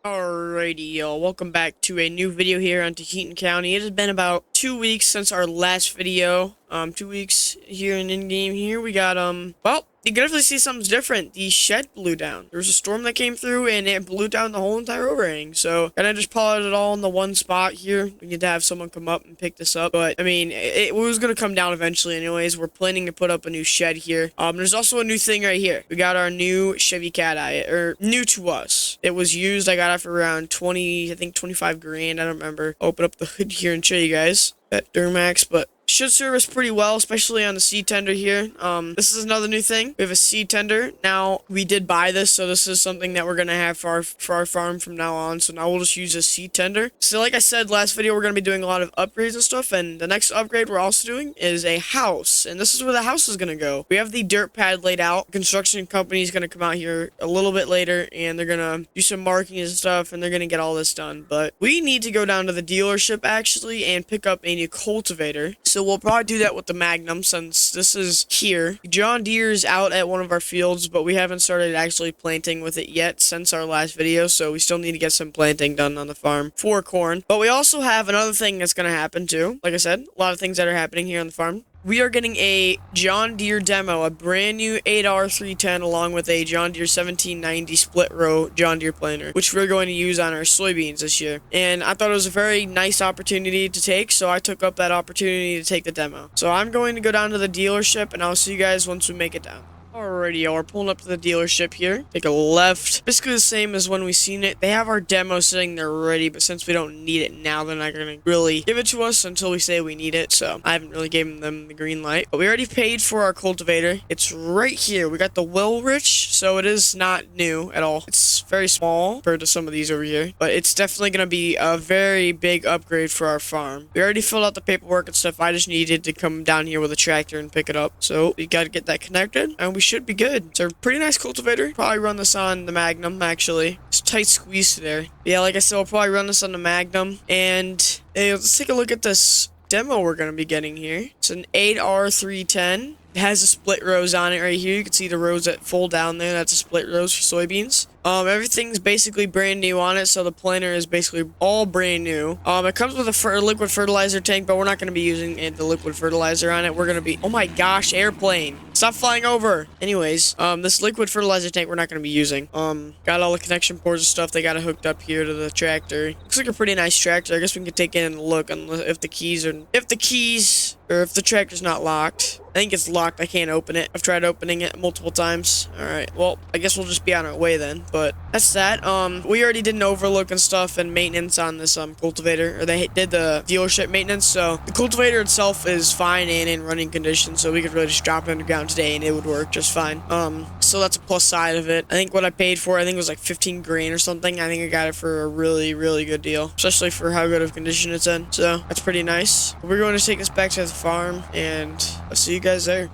Alrighty, y'all. Welcome back to a new video here on Taheton County. It has been about 2 weeks since our last video. 2 weeks here in game here. We got, well, you can definitely see something's different. The shed blew down. There was a storm that came through and it blew down the whole entire overhang. So, kind of just plotted it all in the one spot here. We need to have someone come up and pick this up. But, I mean, it was going to come down eventually anyways. We're planning to put up a new shed here. There's also a new thing right here. We got our new Chevy Cat Eye, or new to us. It was used. I got it for around 20, I think 25 grand. I don't remember. I'll open up the hood here and show you guys that Duramax, but should serve us pretty well, especially on the seed tender here. This is another new thing. We have a seed tender. Now, we did buy this, so this is something that we're going to have for our farm from now on. So now we'll just use a seed tender. So like I said, last video, we're going to be doing a lot of upgrades and stuff. And the next upgrade we're also doing is a house. And this is where the house is going to go. We have the dirt pad laid out. Construction company is going to come out here a little bit later, and they're going to do some marking and stuff, and they're going to get all this done. But we need to go down to the dealership, actually, and pick up a new cultivator. So we'll probably do that with the Magnum since this is here. John Deere's out at one of our fields, but we haven't started actually planting with it yet since our last video, so we still need to get some planting done on the farm for corn. But we also have another thing that's going to happen too. Like I said, a lot of things that are happening here on the farm. We are getting a John Deere demo, a brand new 8R310 along with a John Deere 1790 split row John Deere planter, which we're going to use on our soybeans this year. And I thought it was a very nice opportunity to take, so I took up that opportunity to take the demo. So I'm going to go down to the dealership, and I'll see you guys once we make it down. Alrighty, y'all, we're pulling up to the dealership here. Take a left. Basically the same as when we seen it. They have our demo sitting there ready, but since we don't need it now, they're not going to really give it to us until we say we need it. So I haven't really given them the green light. But we already paid for our cultivator. It's right here. We got the Wilrich, so it is not new at all. It's very small compared to some of these over here, but it's definitely going to be a very big upgrade for our farm. We already filled out the paperwork and stuff. I just needed to come down here with a tractor and pick it up. So we got to get that connected, and we should be good. It's a pretty nice cultivator. Probably run this on the Magnum, actually. It's a tight squeeze there. Yeah, like I said, we'll probably run this on the Magnum. And hey, let's take a look at this demo we're going to be getting here. It's an 8R310. It has the split rows on it right here. You can see the rows that fold down there. That's a split rows for soybeans. Everything's basically brand new on it, so the planter is basically all brand new. It comes with a liquid fertilizer tank, but we're not going to be using the liquid fertilizer on it. We're going to be, oh my gosh, airplane. Stop flying over. Anyways, this liquid fertilizer tank we're not going to be using. Got all the connection ports and stuff. They got it hooked up here to the tractor. Looks like a pretty nice tractor. I guess we can take in and look if the keys or if the tractor's not locked. I think it's locked. I can't open it. I've tried opening it multiple times. Alright, well, I guess we'll just be on our way then. But that's that. We already did an overlook and stuff and maintenance on this cultivator. Or they did the dealership maintenance. So the cultivator itself is fine and in running condition. So we could really just drop it underground today and it would work just fine. So that's a plus side of it. I think what I paid for, I think it was like 15 grand or something. I think I got it for a really, really good deal. Especially for how good of condition it's in. So that's pretty nice. We're going to take this back to the farm and I'll see you guys there.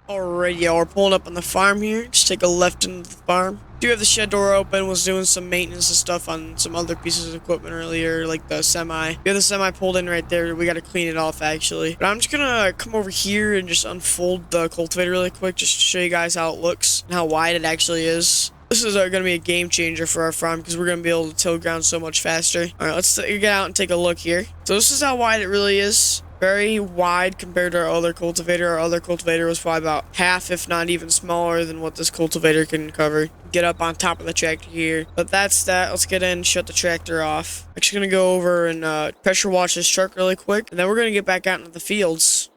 Alright, y'all, we're pulling up on the farm here. Just take a left into the farm. Do have the shed door open. Was doing some maintenance and stuff on some other pieces of equipment earlier, like the semi. We have the semi pulled in right there. We got to clean it off, actually. But I'm just gonna come over here and just unfold the cultivator really quick, just to show you guys how it looks and how wide it actually is. This is going to be a game changer for our farm because we're going to be able to till ground so much faster. Alright, let's get out and take a look here. So this is how wide it really is. Very wide compared to our other cultivator. Our other cultivator was probably about half, if not even smaller than what this cultivator can cover. Get up on top of the tractor here. But that's that. Let's get in and shut the tractor off. I'm just going to go over and pressure wash this truck really quick. And then we're going to get back out into the fields.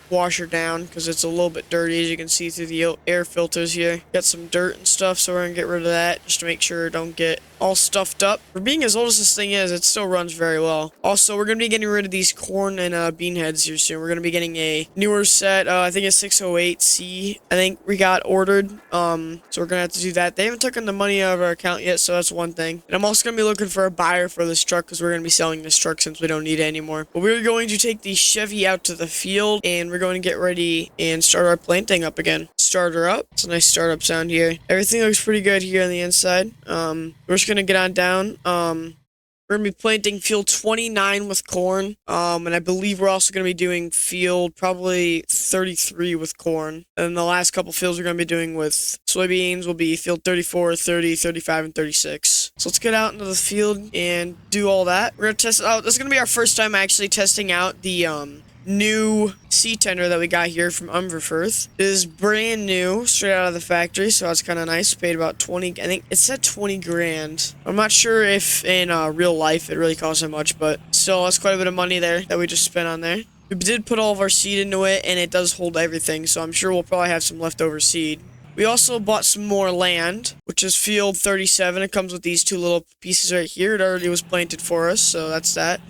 Wash her down because it's a little bit dirty, as you can see through the air filters here. Got some dirt and stuff, so we're gonna get rid of that just to make sure it don't get all stuffed up. For being as old as this thing is, it still runs very well. Also, we're gonna be getting rid of these corn and bean heads here soon. We're gonna be getting a newer set. I think it's 608C. I think we got ordered. So we're gonna have to do that. They haven't taken the money out of our account yet, so that's one thing. And I'm also gonna be looking for a buyer for this truck because we're gonna be selling this truck since we don't need it anymore. But we're going to take the Chevy out to the field and we're going to get ready and start our planting up again. Start her up. It's a nice startup sound here. Everything looks pretty good here on the inside. We're just gonna get on down. We're going to be planting field 29 with corn, and I believe we're also going to be doing field probably 33 with corn. And the last couple fields we're going to be doing with soybeans will be field 34, 30, 35, and 36. So let's get out into the field and do all that. We're gonna test it out. This is gonna be our first time actually testing out the new sea tender that we got here from Umberfirth. It is brand new, straight out of the factory, so that's kind of nice. Paid about 20, I think it said 20 grand. I'm not sure if in real life it really costs that much, but still, that's quite a bit of money there that we just spent on there. We did put all of our seed into it, and it does hold everything, so I'm sure we'll probably have some leftover seed. We also bought some more land, which is field 37. It comes with these two little pieces right here. It already was planted for us, so that's that.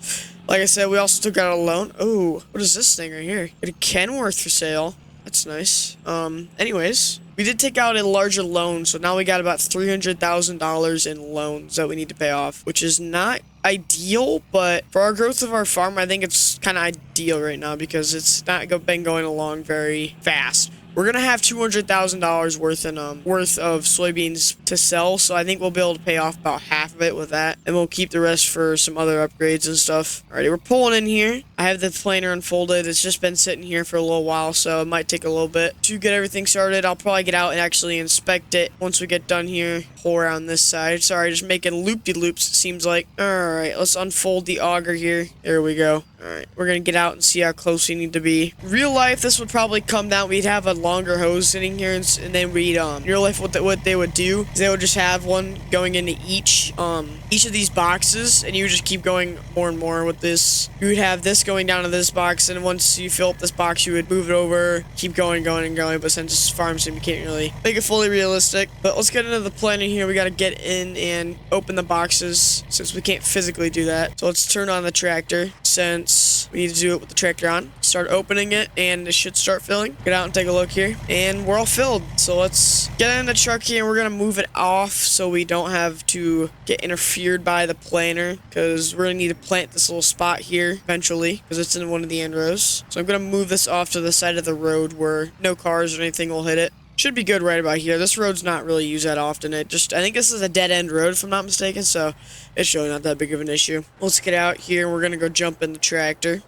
Like I said, we also took out a loan. Oh, what is this thing right here? Got a Kenworth for sale. That's nice. Anyways, we did take out a larger loan, so now we got about $300,000 in loans that we need to pay off, which is not ideal, but for our growth of our farm, I think it's kind of ideal right now because it's not been going along very fast. We're gonna have $200,000 worth of soybeans to sell, so I think we'll be able to pay off about half of it with that, and we'll keep the rest for some other upgrades and stuff. Alrighty, we're pulling in here. I have the planter unfolded. It's just been sitting here for a little while, so it might take a little bit to get everything started. I'll probably get out and actually inspect it once we get done here. Pull around this side. Sorry, just making loop-de-loops, it seems like. Alright, let's unfold the auger here. There we go. Alright, we're gonna get out and see how close we need to be. Real life, this would probably come down. We'd have a longer hose sitting here, and then we'd, in real life, what they would do is they would just have one going into each of these boxes, and you would just keep going more and more with this. You would have this going down to this box, and once you fill up this box, you would move it over, keep going, but since it's farm sim, you can't really make it fully realistic. But let's get into the planning here. We gotta get in and open the boxes, since we can't physically do that. So let's turn on the tractor, since we need to do it with the tractor on. Start opening it, and it should start filling. Get out and take a look here, and we're all filled. So let's get in the truck here, and we're gonna move it off so we don't have to get interfered by the planter, because we're gonna need to plant this little spot here eventually, because it's in one of the end rows. So I'm gonna move this off to the side of the road where no cars or anything will hit it. Should be good right about here. This road's not really used that often. I think this is a dead-end road, if I'm not mistaken, so it's really not that big of an issue. Let's get out here, and we're gonna go jump in the tractor.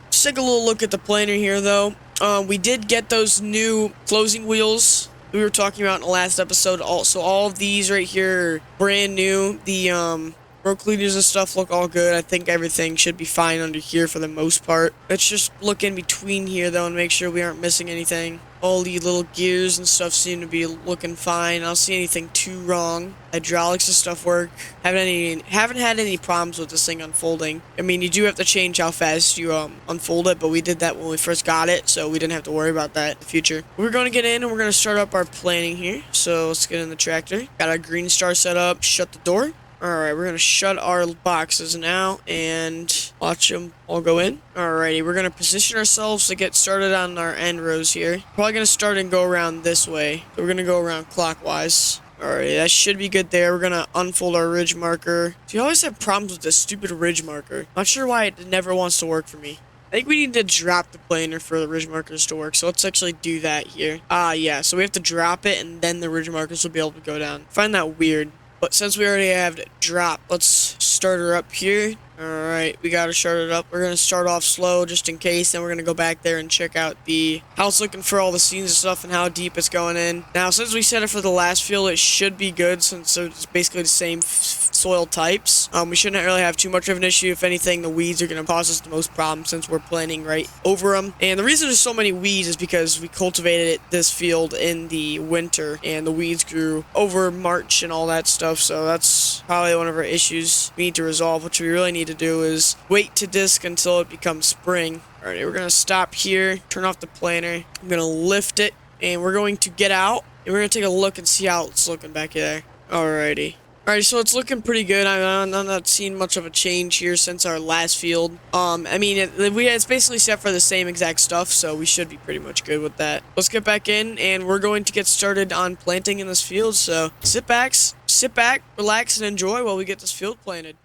Let's take a little look at the planter here, though. We did get those new closing wheels we were talking about in the last episode. Also, all of these right here are brand new. The road cleaners and stuff look all good. I think everything should be fine under here for the most part. Let's just look in between here, though, and make sure we aren't missing anything. All the little gears and stuff seem to be looking fine. I don't see anything too wrong. Hydraulics and stuff work. Haven't had any problems with this thing unfolding. I mean, you do have to change how fast you unfold it, but we did that when we first got it, so we didn't have to worry about that in the future. We're going to get in, and we're going to start up our planning here. So let's get in the tractor. Got our green star set up. Shut the door. Alright, we're going to shut our boxes now and watch them all go in. Alrighty, we're going to position ourselves to get started on our end rows here. Probably going to start and go around this way. So we're going to go around clockwise. Alright, that should be good there. We're going to unfold our ridge marker. So you always have problems with this stupid ridge marker. Not sure why it never wants to work for me. I think we need to drop the planter for the ridge markers to work, so let's actually do that here. Yeah, so we have to drop it, and then the ridge markers will be able to go down. I find that weird. But since we already have it dropped, let's start her up here. Alright, we got to start it up. We're going to start off slow just in case. Then we're going to go back there and check out how it's looking for all the scenes and stuff and how deep it's going in. Now, since we set it for the last field, it should be good since it's basically the same soil types. We shouldn't really have too much of an issue. If anything, the weeds are going to cause us the most problems since we're planting right over them. And the reason there's so many weeds is because we cultivated this field in the winter and the weeds grew over March and all that stuff. So that's probably one of our issues we need to resolve. What we really need to do is wait to disc until it becomes spring. Alright, we're going to stop here, turn off the planter. I'm going to lift it, and we're going to get out, and we're going to take a look and see how it's looking back there. Alrighty. Alright, so it's looking pretty good. I'm not seeing much of a change here since our last field. I mean, it's basically set for the same exact stuff, so we should be pretty much good with that. Let's get back in, and we're going to get started on planting in this field, so sit back, relax, and enjoy while we get this field planted.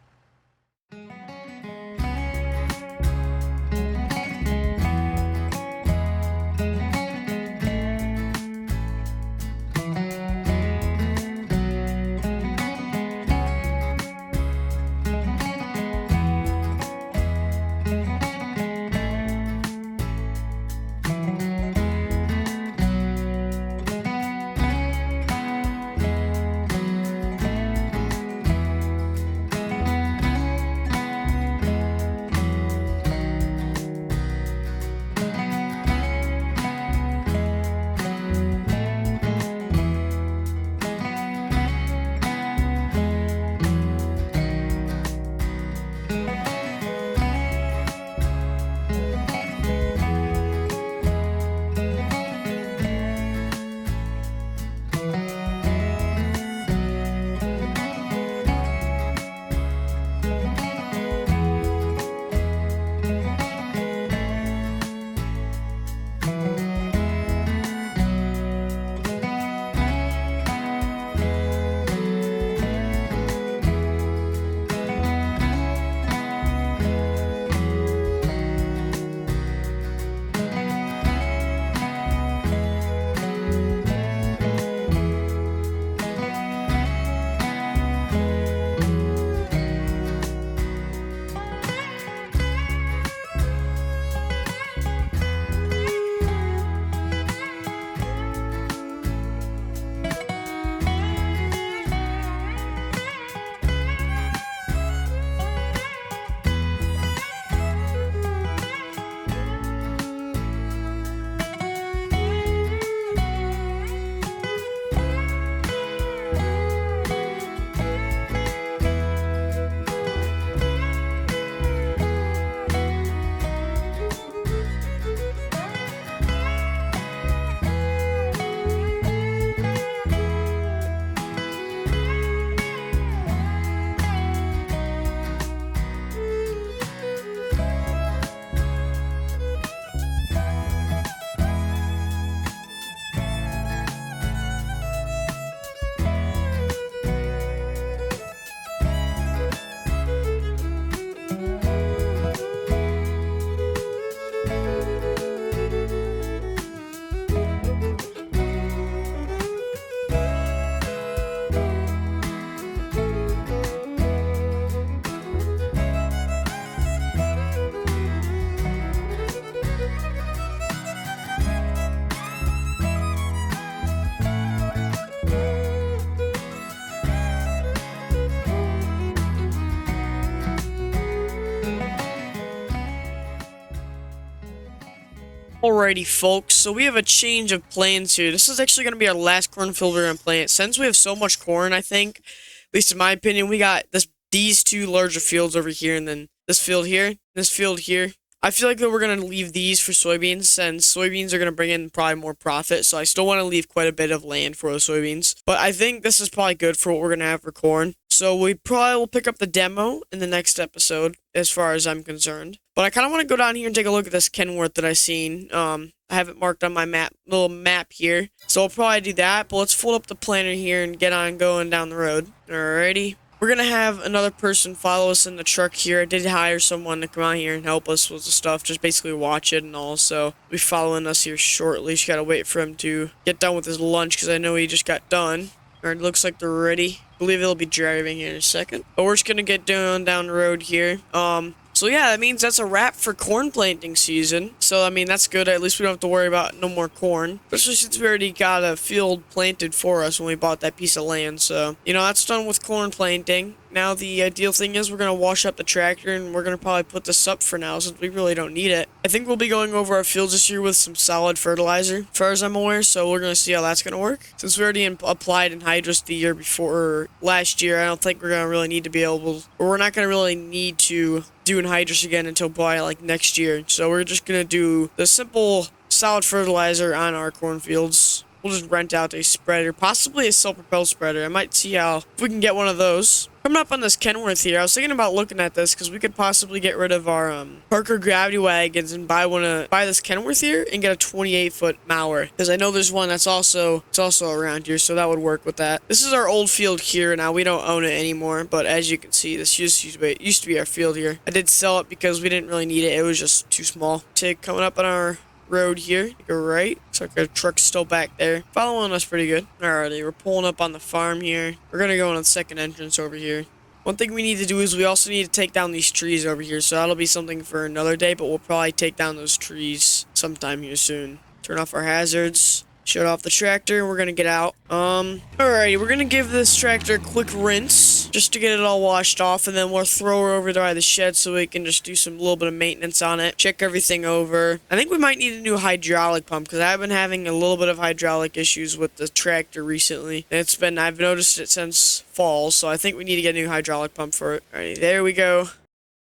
Alrighty, folks, so we have a change of plans here. This is actually going to be our last cornfield we're going to plant. Since we have so much corn, I think, at least in my opinion, we got these two larger fields over here, and then this field here, this field here. I feel like that we're going to leave these for soybeans, since soybeans are going to bring in probably more profit, so I still want to leave quite a bit of land for those soybeans. But I think this is probably good for what we're going to have for corn. So we probably will pick up the demo in the next episode, as far as I'm concerned. But I kind of want to go down here and take a look at this Kenworth that I seen. I have it marked on my little map here. So I'll probably do that, but let's fold up the planner here and get on going down the road. Alrighty. We're going to have another person follow us in the truck here. I did hire someone to come out here and help us with the stuff. Just basically watch it and all. So be following us here shortly. Just got to wait for him to get done with his lunch because I know he just got done. Alright, looks like they're ready. I believe they'll be driving here in a second. But we're just going to get down the road here. So yeah, that means that's a wrap for corn planting season. So, I mean, that's good. At least we don't have to worry about no more corn. Especially since we already got a field planted for us when we bought that piece of land. So, you know, that's done with corn planting. Now, the ideal thing is we're going to wash up the tractor and we're going to probably put this up for now since we really don't need it. I think we'll be going over our fields this year with some solid fertilizer, as far as I'm aware. So we're going to see how that's going to work. Since we already applied anhydrous the year before, or last year, I don't think we're going to really need to be able, or we're not going to really need to do anhydrous again until probably like next year. So we're just going to do the simple solid fertilizer on our cornfields. We'll just rent out a spreader, possibly a self-propelled spreader. I might see if we can get one of those. Coming up on this Kenworth here, I was thinking about looking at this because we could possibly get rid of our Parker gravity wagons and buy this Kenworth here and get a 28-foot mower. Because I know there's one that's also around here, so that would work with that. This is our old field here. Now we don't own it anymore, but as you can see, this used to be our field here. I did sell it because we didn't really need it. It was just too small. Coming up on our road here, go right. Looks like our truck's still back there, following us pretty good. Alrighty, we're pulling up on the farm here. We're gonna go on the second entrance over here. One thing we need to do is we also need to take down these trees over here, so that'll be something for another day, but we'll probably take down those trees sometime here soon. Turn off our hazards. Shut off the tractor, and we're gonna get out. Alrighty, we're gonna give this tractor a quick rinse, just to get it all washed off, and then we'll throw her over by the shed so we can just do some little bit of maintenance on it, check everything over. I think we might need a new hydraulic pump, because I've been having a little bit of hydraulic issues with the tractor recently. And I've noticed it since fall, so I think we need to get a new hydraulic pump for it. Alrighty, there we go.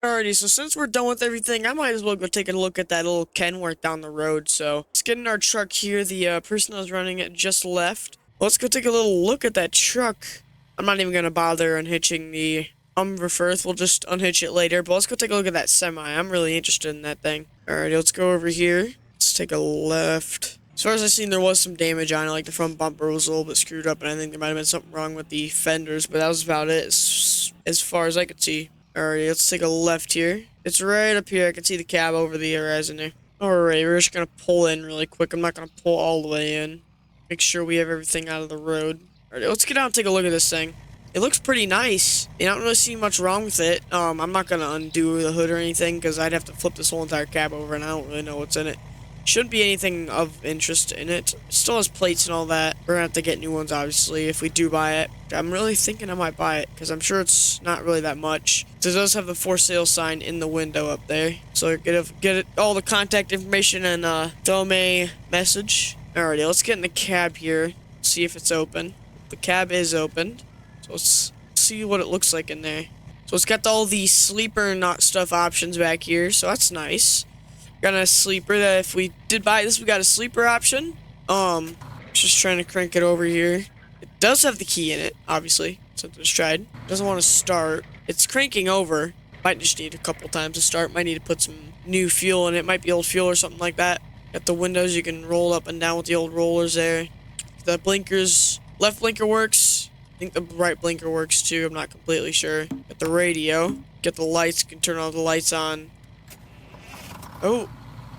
Alrighty, so since we're done with everything, I might as well go take a look at that little Kenworth down the road. So let's get in our truck here. The person that was running it just left. Let's go take a little look at that truck. I'm not even going to bother unhitching the first. We'll just unhitch it later. But let's go take a look at that semi. I'm really interested in that thing. Alrighty, let's go over here. Let's take a left. As far as I've seen, there was some damage on it. Like the front bumper was a little bit screwed up. And I think there might have been something wrong with the fenders. But that was about it as far as I could see. Alrighty, let's take a left here. It's right up here. I can see the cab over the horizon there. Alright, we're just going to pull in really quick. I'm not going to pull all the way in. Make sure we have everything out of the road. Alright, let's get out and take a look at this thing. It looks pretty nice. I don't really see much wrong with it. I'm not going to undo the hood or anything because I'd have to flip this whole entire cab over and I don't really know what's in it. Shouldn't be anything of interest in it. It still has plates and all that. We're gonna have to get new ones, obviously, if we do buy it. I'm really thinking I might buy it, because I'm sure it's not really that much. It does have the for sale sign in the window up there. So get all the contact information and throw me a message. Alrighty, let's get in the cab here. See if it's open. The cab is opened. So let's see what it looks like in there. So it's got all the sleeper not stuff options back here, so that's nice. Got a sleeper that if we did buy this, we got a sleeper option. Just trying to crank it over here. It does have the key in it, obviously. Something's tried. Doesn't want to start. It's cranking over. Might just need a couple times to start. Might need to put some new fuel in it. Might be old fuel or something like that. Got the windows. You can roll up and down with the old rollers there. The blinkers. Left blinker works. I think the right blinker works too. I'm not completely sure. Got the radio. Get the lights. You can turn all the lights on. Oh,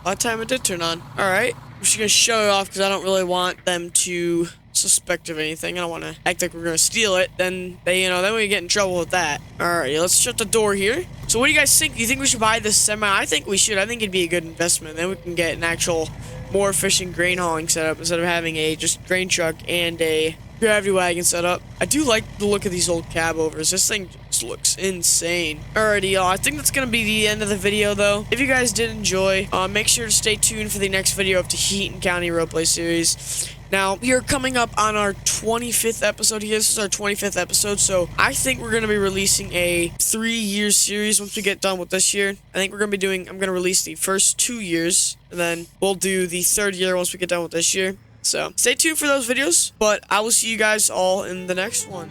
that time it did turn on. Alright. I'm just going to shut it off because I don't really want them to suspect of anything. I don't want to act like we're going to steal it. Then we get in trouble with that. Alright, let's shut the door here. So what do you guys think? Do you think we should buy this semi? I think we should. I think it'd be a good investment. Then we can get an actual more efficient grain hauling setup instead of having a just grain truck and a gravity wagon setup. I do like the look of these old cab overs. This thing just looks insane. Alrighty, y'all. I think that's gonna be the end of the video, though. If you guys did enjoy, make sure to stay tuned for the next video of Taheton County Roleplay Series. Now, we are coming up on our 25th episode here. This is our 25th episode, so I think we're going to be releasing a 3-year series once we get done with this year. I think I'm going to release the first 2 years, and then we'll do the 3rd year once we get done with this year. So, stay tuned for those videos, but I will see you guys all in the next one.